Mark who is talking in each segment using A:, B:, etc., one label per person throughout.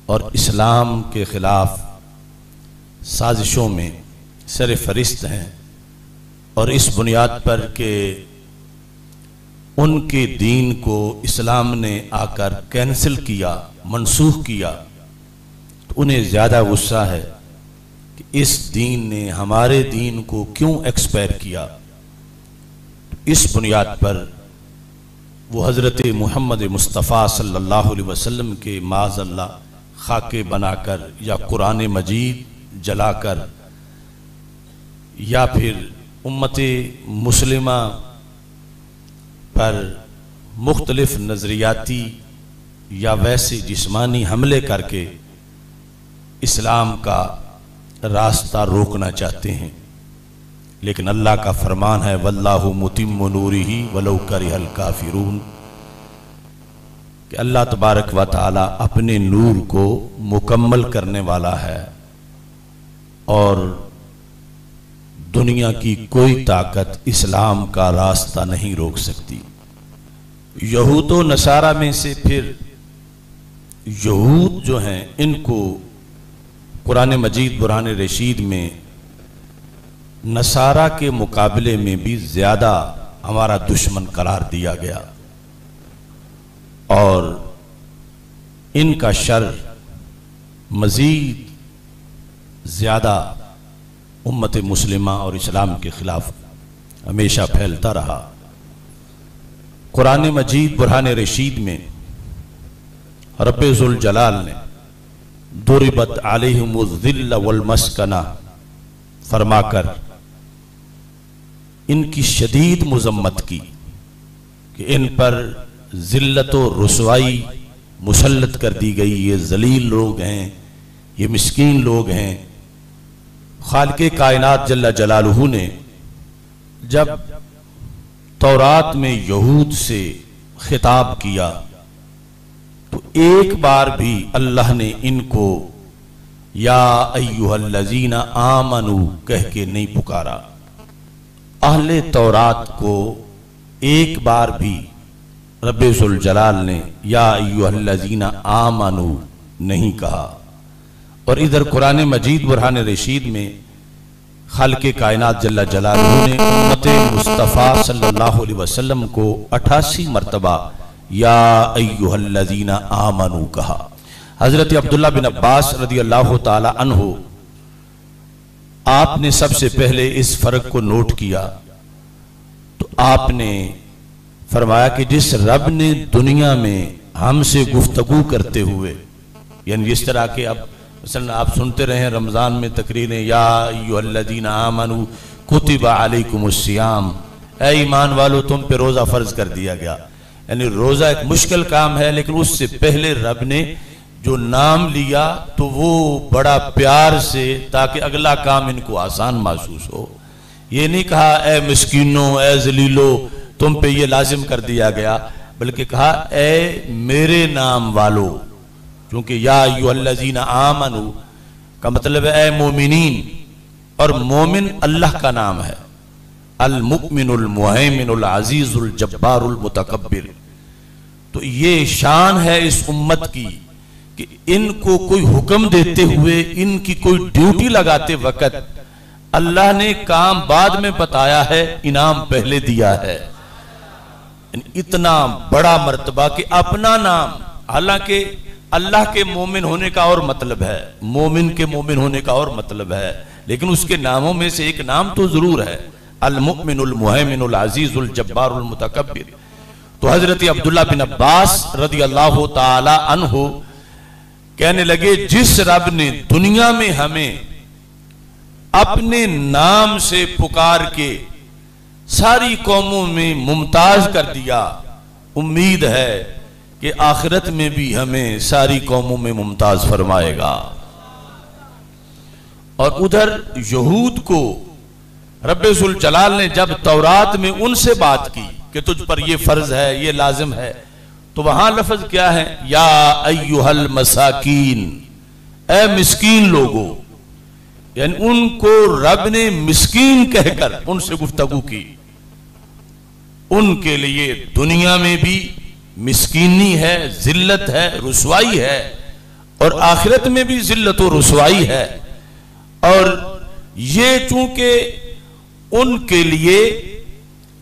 A: और इस्लाम के ख़िलाफ़ साजिशों में सरफरिस्त हैं, और इस बुनियाद पर कि उनके दीन को इस्लाम ने आकर कैंसिल किया, मनसूख किया, तो उन्हें ज़्यादा गुस्सा है कि इस दीन ने हमारे दीन को क्यों एक्सपायर किया। इस बुनियाद पर वो हज़रत मुहम्मद मुस्तफ़ा सल्लल्लाहु अलैहि वसल्लम के माज़अल्लाह खाके बनाकर या कुरान मजीद जलाकर या फिर उम्मत मुस्लिमा पर मुख्तलिफ नज़रियाती या वैसे जिस्मानी हमले करके इस्लाम का रास्ता रोकना चाहते हैं। लेकिन अल्लाह का फरमान है वल्लाहु मुतिम्मु नूरिही वलौ करिहल काफिरून, कि अल्लाह तबारक व तआला अपने नूर को मुकम्मल करने वाला है और दुनिया की कोई ताकत इस्लाम का रास्ता नहीं रोक सकती। यहूद व नसारा में से फिर यहूद जो हैं, इनको कुरान मजीद बुरहान रशीद में नसारा के मुकाबले में भी ज़्यादा हमारा दुश्मन करार दिया गया, और इनका शर मजीद ज़्यादा उम्मत मुस्लिमा और इस्लाम के ख़िलाफ़ हमेशा फैलता रहा। कुरान मजीद बुरहान रशीद में रब्बे ज़ुल जलाल ने दुरिबत अलैहिमुज़ ज़िल्ला वल मस्कना फरमाकर इनकी शदीद मुज़म्मत की कि इन पर ज़िल्लत व रुसवाई मुसल्लत कर दी गई। ये ज़लील लोग हैं, ये मिस्कीन लोग हैं। खालिक़े कायनात जल्ला जलालुहू ने जब तौरात में यहूद से खिताब किया तो एक बार भी अल्लाह ने इनको या अय्युहल्लज़ीना आमनू कह के नहीं पुकारा। अहले तौरात को एक बार भी रब्बे ज़ुल जलाल ने या अय्युहल्लज़ीना आमनू नहीं कहा। और इधर कुरान मजीद बुरहान रशीद में खालिक़े कायनात जल्ला जलालुहू ने उम्मत मुस्तफ़ा सल्लल्लाहु अलैहि वसल्लम को 88 मरतबा या अय्युहल्लज़ीना आमनू कहा। हज़रत अब्दुल्ला बिन अब्बास रज़ी अल्लाह ताला अन्हु आपने सबसे पहले इस फ़र्क को नोट किया तो आपने फरमाया कि जिस रब ने दुनिया में हमसे गुफ्तगू करते हुए, यानी जिस तरह के अब मसलन आप सुनते रहे रमज़ान में तकरीरें या अय्युहल्लज़ीना आमनू कुतिबा अलैकुमुस्सियाम, ऐ ईमान वालो तुम पे रोज़ा फ़र्ज कर दिया गया। यानी रोज़ा एक मुश्किल काम है, लेकिन उससे पहले रब ने जो नाम लिया तो वो बड़ा प्यार से, ताकि अगला काम इनको आसान महसूस हो। ये नहीं कहा ए मिस्कीनों ए जलीलो तुम पे ये लाजिम कर दिया गया, बल्कि कहा ए मेरे नाम वालो, क्योंकि या अय्युहल्लज़ीना आमनू का मतलब है ए मोमिनीन, और मोमिन अल्लाह का नाम है। अल मुमिनुल मुहैमिनुल अज़ीज़ुल जब्बारुल मुतकब्बिर। तो ये शान है इस उम्मत की कि इनको कोई हुक्म देते हुए, इनकी कोई ड्यूटी लगाते वक्त अल्लाह ने काम बाद में बताया है, इनाम पहले दिया है। इतना बड़ा मर्तबा कि अपना नाम, हालांकि अल्लाह के मोमिन होने का और मतलब है, मोमिन के मोमिन होने का और मतलब है, लेकिन उसके नामों में से एक नाम तो जरूर है, अल मुमिनुल मुहैमिनुल अज़ीज़ुल जब्बारुल मुतकब्बिर। तो हजरत अब्दुल्ला बिन अब्बास रज़ी अल्लाह ताला अन्हु कहने लगे जिस रब ने दुनिया में हमें अपने नाम से पुकार के सारी कौमों में मुमताज कर दिया, उम्मीद है कि आखिरत में भी हमें सारी कौमों में मुमताज फरमाएगा। और उधर यहूद को रब्बे ज़ुल जलाल ने जब तौरात में उनसे बात की कि तुझ पर ये फर्ज है, ये लाजिम है, तो वहां लफ्ज क्या है, या अय्युहल मसाकीन, ए मिस्कीन लोगों, यानी उनको रब ने मिस्कीन कहकर उनसे गुफ्तगू की। उनके लिए दुनिया में भी मिस्कीनी है, जिल्लत है, रुसवाई है, और आखिरत में भी जिल्लत और रुसवाई है। और ये चूंकि उनके लिए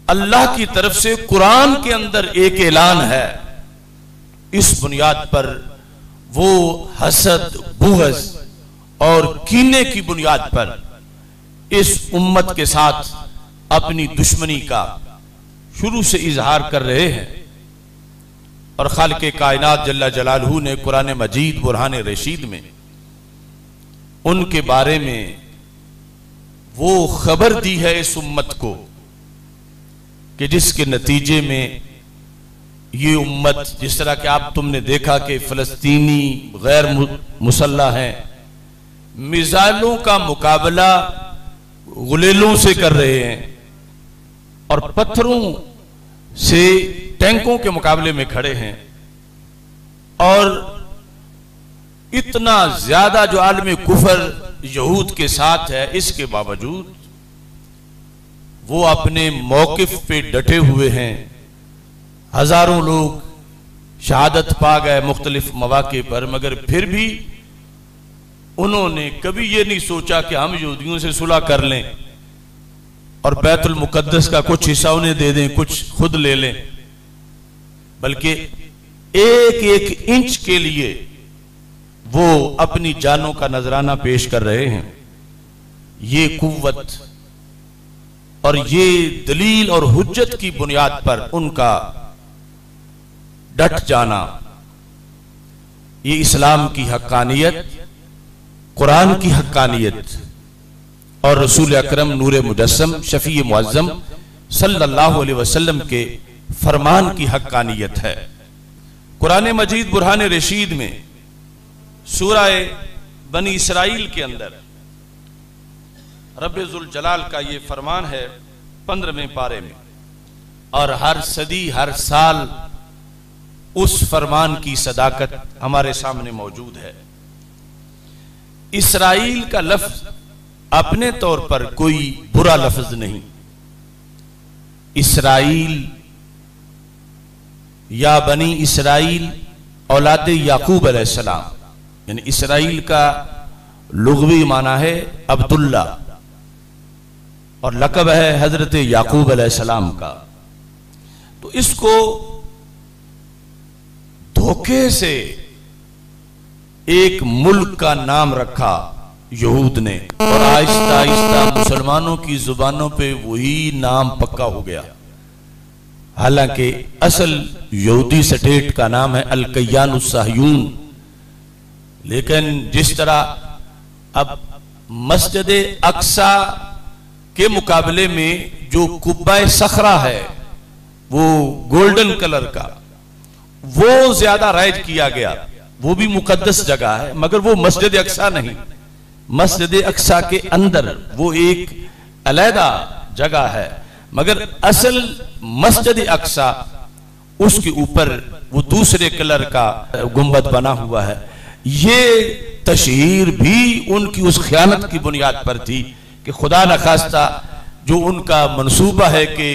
A: अल्लाह की तरफ से कुरान के अंदर एक ऐलान है, इस बुनियाद पर वो हसद, बुग़्ज़ और कीने की बुनियाद पर इस उम्मत के साथ अपनी दुश्मनी का शुरू से इजहार कर रहे हैं। और खालिक़े कायनात जल्ला जलालहू ने कुरान मजीद बुरहान रशीद में उनके बारे में वो खबर दी है इस उम्मत को कि जिसके नतीजे में ये उम्मत, जिस तरह के आप तुमने देखा कि फलस्तीनी गैर मुसल्लह हैं, मिसाइलों का मुकाबला गुलेलों से कर रहे हैं और पत्थरों से टैंकों के मुकाबले में खड़े हैं। और इतना ज्यादा जो आलम कुफर यहूद के साथ है, इसके बावजूद वो अपने मौकिफ पे डटे हुए हैं। हजारों लोग शहादत पा गए मुख्तलिफ मौके पर, मगर फिर भी उन्होंने कभी ये नहीं सोचा कि हम यहूदियों से सुलह कर लें और बैतुल मुकद्दस का कुछ हिस्सा उन्हें दे दें, कुछ खुद ले लें, बल्कि एक एक इंच के लिए वो अपनी जानों का नजराना पेश कर रहे हैं। ये कुव्वत और ये दलील और हुज्जत की बुनियाद पर उनका डट जाना, ये इस्लाम की हक्कानियत, कुरान की हक्कानियत और रसूल अकरम नूर मुजस्सम शफी मुअज्जम सल्लल्लाहु अलैहि वसल्लम के फरमान की हक्कानियत है। कुरान मजीद बुरहान रशीद में सूरह बनी इसराइल के अंदर रब्बे जुल जलाल का ये फरमान है 15वें पारे में, और हर सदी हर साल उस फरमान की सदाकत हमारे सामने मौजूद है। इसराइल का लफ्ज अपने तौर पर कोई बुरा लफ्ज नहीं। इसराइल या बनी इसराइल औलाद याकूब अलैहिस्सलाम, यानी इसराइल का लुग़वी माना है अब्दुल्ला और लक़ब है हजरत याकूब अलैहिस्सलाम का। तो इसको धोखे से एक मुल्क का नाम रखा यहूद ने, और आहिस्ता आहिस्ता मुसलमानों की जुबानों पे वही नाम पक्का हो गया। हालांकि असल यहूदी स्टेट का नाम है अल-कय्यानुस सहयून, लेकिन जिस तरह अब मस्जिद अक्सा के मुकाबले में जो कुब्बा सखरा है वो गोल्डन कलर का, वो ज्यादा राइज किया गया, वो भी मुकद्दस जगह है, मगर वो मस्जिद अक्सा नहीं। मस्जिद अक्सा के अंदर वो एक अलहदा जगह है, मगर असल मस्जिद अक्सा उसके ऊपर वो दूसरे कलर का गुंबद बना हुआ है। ये तशहीर भी उनकी उस ख़यानत की बुनियाद पर थी कि खुदा न खास्ता जो उनका मंसूबा है कि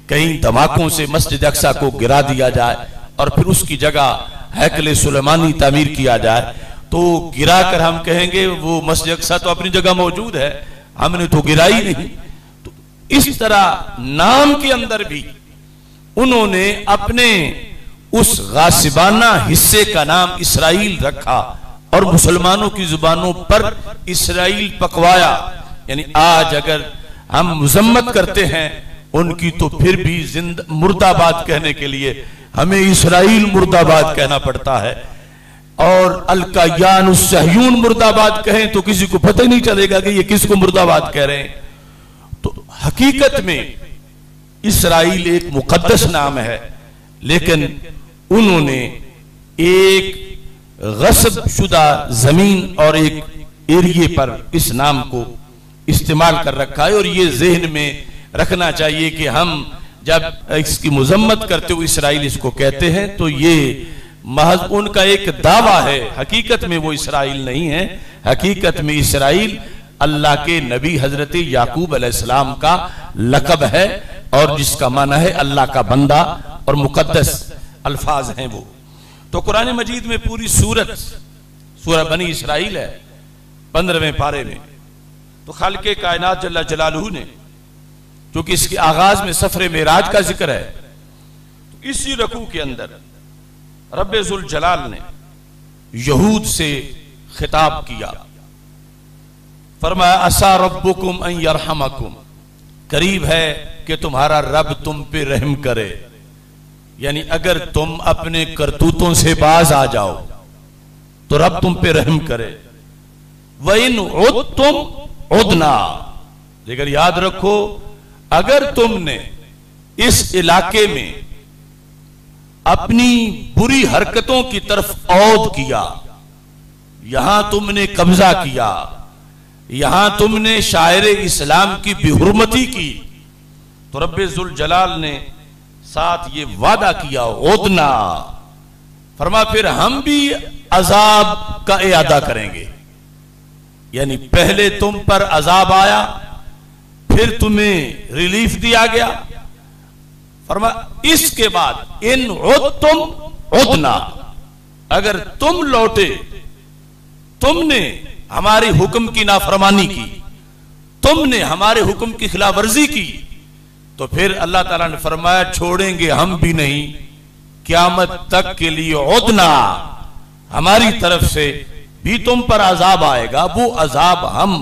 A: कहीं धमाकों से मस्जिद अक्सा को गिरा दिया जाए और फिर उसकी जगह हैकल सुलेमानी तामीर किया जाए, तो गिरा कर हम कहेंगे वो मस्जिद अक्सा तो अपनी जगह मौजूद है, हमने तो गिरा ही नहीं। तो इस तरह नाम के अंदर भी उन्होंने अपने उस गासिबाना हिस्से का नाम इसराइल रखा और मुसलमानों की जुबानों पर इसराइल पकवाया। यानी आज अगर हम मुजम्मत करते हैं उनकी, तो फिर भी मुर्दाबाद कहने के लिए हमें इसराइल मुर्दाबाद कहना पड़ता है, और अल-कय्यानुस सहयून मुर्दाबाद कहें तो किसी को पता ही नहीं चलेगा कि ये किसको मुर्दाबाद कह रहे हैं। तो हकीकत में इसराइल एक मुकद्दस नाम है, लेकिन उन्होंने एक गस्ब शुदा जमीन और एक एरिए पर इस नाम को इस्तेमाल कर रखा है। और ये जहन में रखना चाहिए कि हम जब इसकी मुजम्मत करते हुए इसराइल इसको कहते हैं तो ये महज उनका एक दावा है, हकीकत में वो इसराइल नहीं है। हकीकत में इसराइल अल्लाह के नबी हजरत याकूब अलैहिस्सलाम का लक़ब है, और जिसका माना है अल्लाह का बंदा, और मुकद्दस अल्फाज हैं वो। तो कुरान मजीद में पूरी सूरत सूरह बनी इसराइल है 15वें पारे में। तो खालिक़े कायनात जल्ला जलालहू ने, क्योंकि इसके आगाज में सफर मेराज का जिक्र है, तो इसी रकू के अंदर रब्बे ज़ुल जलाल ने यहूद से खिताब किया। फरमाया असा रब्बुकुम अन यरहमकुम, करीब है कि तुम्हारा रब तुम पे रहम करे, यानी अगर तुम अपने करतूतों से बाज आ जाओ तो रब तुम पे रहम करे। वइन उद्तुम उदना, लेकिन याद रखो अगर तुमने इस इलाके में अपनी बुरी हरकतों की तरफ औद किया, यहां तुमने कब्जा किया, यहां तुमने शायर इस्लाम की बेहुरमती की, तो रब्बे ज़ुल जलाल ने साथ ये वादा किया उदना, फरमा फिर हम भी अजाब का इयादा करेंगे। यानी पहले तुम पर अजाब आया, फिर तुम्हें रिलीफ दिया गया, फरमा इसके बाद इन उद्तुम उदना, अगर तुम लौटे, तुमने हमारे हुक्म की नाफरमानी की, तुमने हमारे हुक्म की खिलाफ वर्जी की, तो फिर अल्लाह ताला ने फरमाया छोड़ेंगे हम भी नहीं, क़यामत तक के लिए उदना, हमारी तरफ से भी तुम पर अजाब आएगा, वो अजाब हम